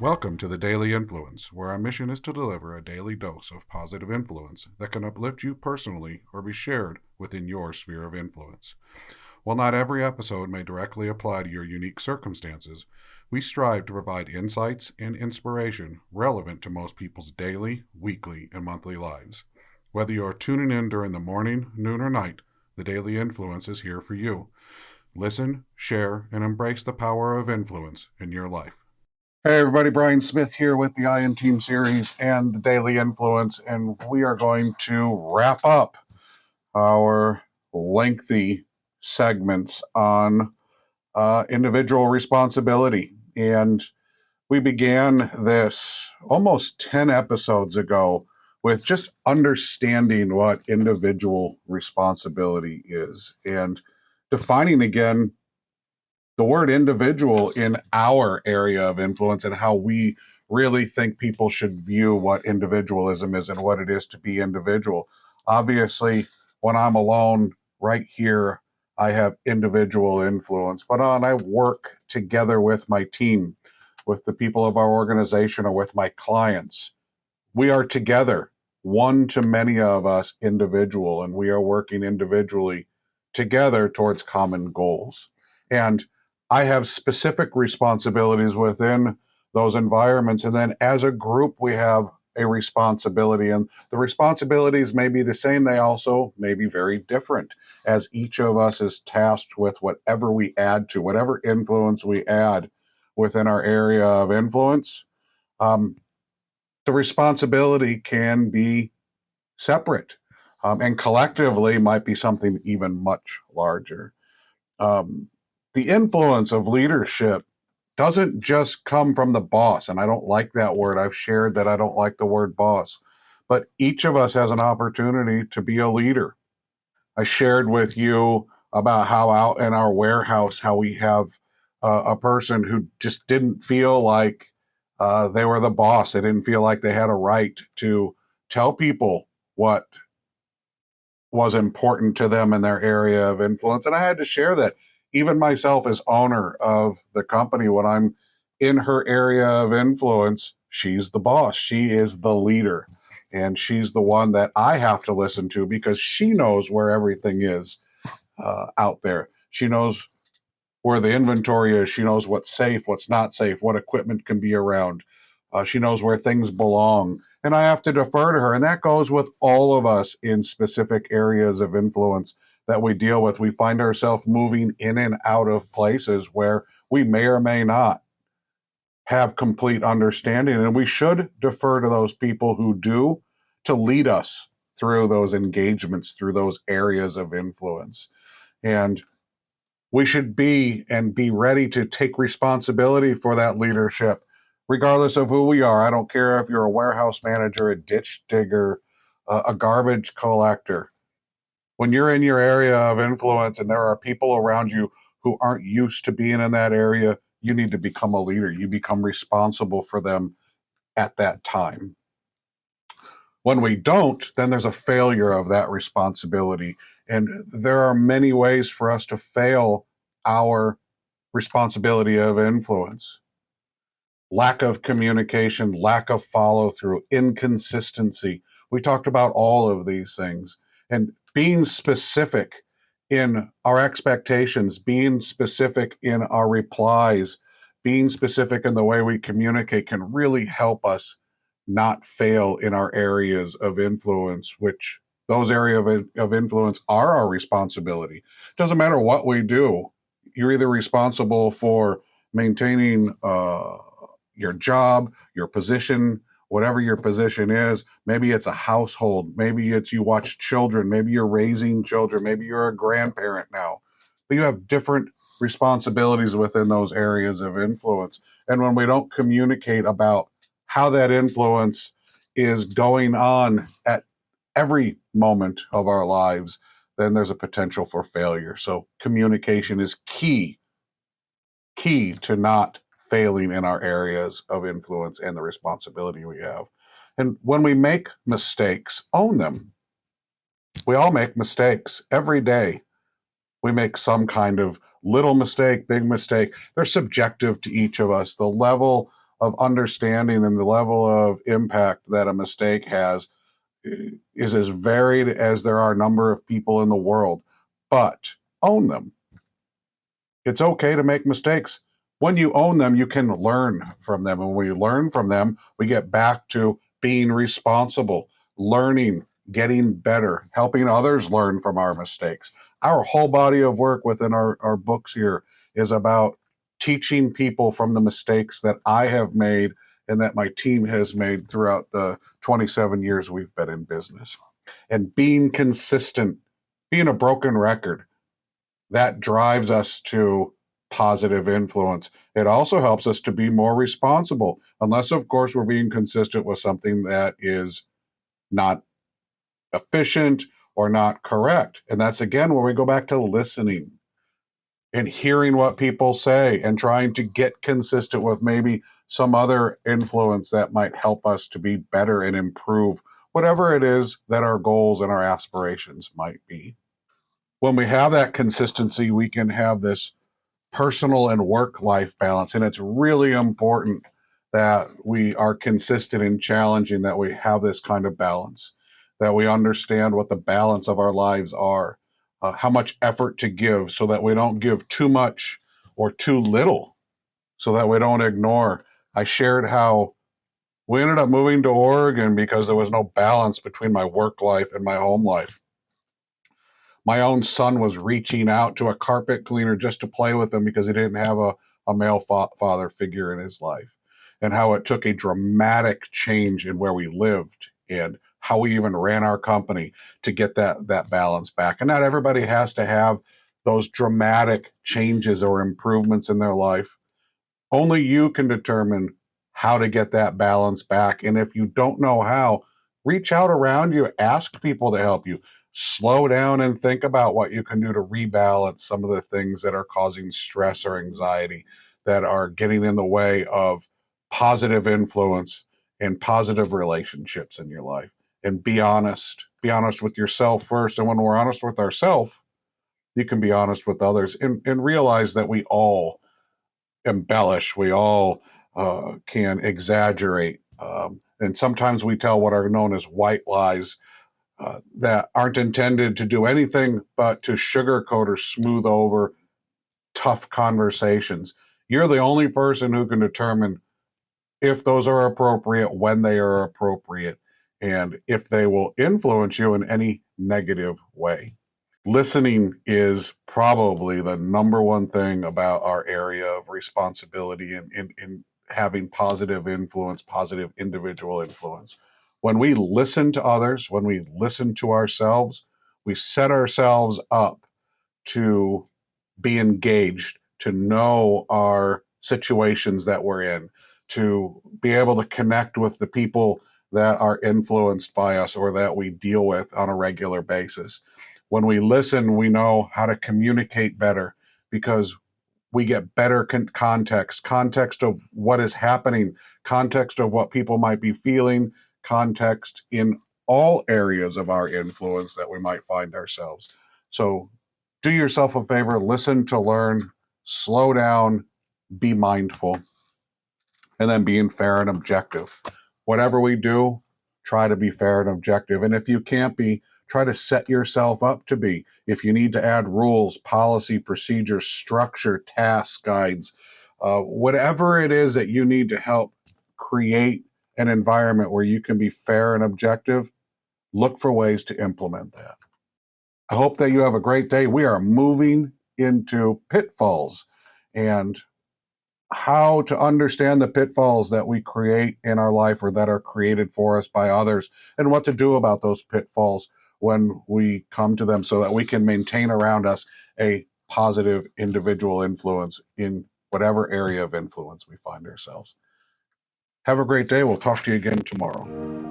Welcome to the Daily Influence, where our mission is to deliver a daily dose of positive influence that can uplift you personally or be shared within your sphere of influence. While not every episode may directly apply to your unique circumstances, we strive to provide insights and inspiration relevant to most people's daily, weekly, and monthly lives. Whether you are tuning in during the morning, noon, or night, the Daily Influence is here for you. Listen, share, and embrace the power of influence in your life. Hey everybody, Brian Smith here with the Iron Team series and the Daily Influence, and we are going to wrap up our lengthy segments on individual responsibility. And we began this almost 10 episodes ago with just understanding what individual responsibility is and defining again the word individual in our area of influence and how we really think people should view what individualism is and what it is to be individual. Obviously, when I'm alone right here, I have individual influence, but when I work together with my team, with the people of our organization, or with my clients, we are together, one to many of us individual, and we are working individually together towards common goals. And I have specific responsibilities within those environments. And then as a group, we have a responsibility. And the responsibilities may be the same. They also may be very different, as each of us is tasked with whatever we add to, whatever influence we add within our area of influence. The responsibility can be separate, and collectively might be something even much larger. Um, the influence of leadership doesn't just come from the boss, and I don't like that word. I've shared that I don't like the word boss, but each of us has an opportunity to be a leader. I shared with you about how out in our warehouse, how we have a person who just didn't feel like they were the boss. They didn't feel like they had a right to tell people what was important to them in their area of influence. And I had to share that even myself as owner of the company, when I'm in her area of influence, she's the boss. She is the leader. And she's the one that I have to listen to because she knows where everything is out there. She knows where the inventory is. She knows what's safe, what's not safe, what equipment can be around. She knows where things belong. And I have to defer to her. And that goes with all of us in specific areas of influence that we deal with. We find ourselves moving in and out of places where we may or may not have complete understanding. And we should defer to those people who do to lead us through those engagements, through those areas of influence. And we should be ready to take responsibility for that leadership, regardless of who we are. I don't care if you're a warehouse manager, a ditch digger, a garbage collector. When you're in your area of influence and there are people around you who aren't used to being in that area, you need to become a leader. You become responsible for them at that time. When we don't, then there's a failure of that responsibility. And there are many ways for us to fail our responsibility of influence. Lack of communication, lack of follow through, inconsistency. We talked about all of these things. And being specific in our expectations, being specific in our replies, being specific in the way we communicate can really help us not fail in our areas of influence, which those areas of influence are our responsibility. Doesn't matter what we do. You're either responsible for maintaining your job, your position, whatever your position is. Maybe it's a household. Maybe it's you watch children. Maybe you're raising children. Maybe you're a grandparent now. But you have different responsibilities within those areas of influence. And when we don't communicate about how that influence is going on at every moment of our lives, then there's a potential for failure. So communication is key to not failing in our areas of influence and the responsibility we have. And when we make mistakes, own them. We all make mistakes every day. We make some kind of little mistake, big mistake. They're subjective to each of us. The level of understanding and the level of impact that a mistake has is as varied as there are a number of people in the world, but own them. It's okay to make mistakes. When you own them, you can learn from them. And when we learn from them, we get back to being responsible, learning, getting better, helping others learn from our mistakes. Our whole body of work within our books here is about teaching people from the mistakes that I have made and that my team has made throughout the 27 years we've been in business. And being consistent, being a broken record, that drives us to positive influence. It also helps us to be more responsible, unless, of course, we're being consistent with something that is not efficient or not correct. And that's, again, where we go back to listening and hearing what people say and trying to get consistent with maybe some other influence that might help us to be better and improve whatever it is that our goals and our aspirations might be. When we have that consistency, we can have this personal and work life balance. And it's really important that we are consistent and challenging, that we have this kind of balance, that we understand what the balance of our lives are, how much effort to give so that we don't give too much or too little, so that we don't ignore. I shared how we ended up moving to Oregon because there was no balance between my work life and my home life. My own son was reaching out to a carpet cleaner just to play with him because he didn't have a male father figure in his life, and how it took a dramatic change in where we lived and how we even ran our company to get that balance back. And not everybody has to have those dramatic changes or improvements in their life. Only you can determine how to get that balance back. And if you don't know how, reach out around you, ask people to help you. Slow down and think about what you can do to rebalance some of the things that are causing stress or anxiety, that are getting in the way of positive influence and positive relationships in your life. And be honest. Be honest with yourself first. And when we're honest with ourselves, you can be honest with others, and realize that we all embellish, we all can exaggerate. And sometimes we tell what are known as white lies that aren't intended to do anything but to sugarcoat or smooth over tough conversations. You're the only person who can determine if those are appropriate, when they are appropriate, and if they will influence you in any negative way. Listening is probably the number one thing about our area of responsibility in having positive influence, positive individual influence. When we listen to others, when we listen to ourselves, we set ourselves up to be engaged, to know our situations that we're in, to be able to connect with the people that are influenced by us or that we deal with on a regular basis. When we listen, we know how to communicate better because we get better context of what is happening, context of what people might be feeling, context in all areas of our influence that we might find ourselves. So do yourself a favor, listen to learn, slow down, be mindful, and then being fair and objective. Whatever we do, try to be fair and objective. And if you can't be, try to set yourself up to be. If you need to add rules, policy, procedures, structure, task guides, whatever it is that you need to help create an environment where you can be fair and objective, look for ways to implement that. I hope that you have a great day. We are moving into pitfalls and how to understand the pitfalls that we create in our life or that are created for us by others, and what to do about those pitfalls when we come to them so that we can maintain around us a positive individual influence in whatever area of influence we find ourselves. Have a great day. We'll talk to you again tomorrow.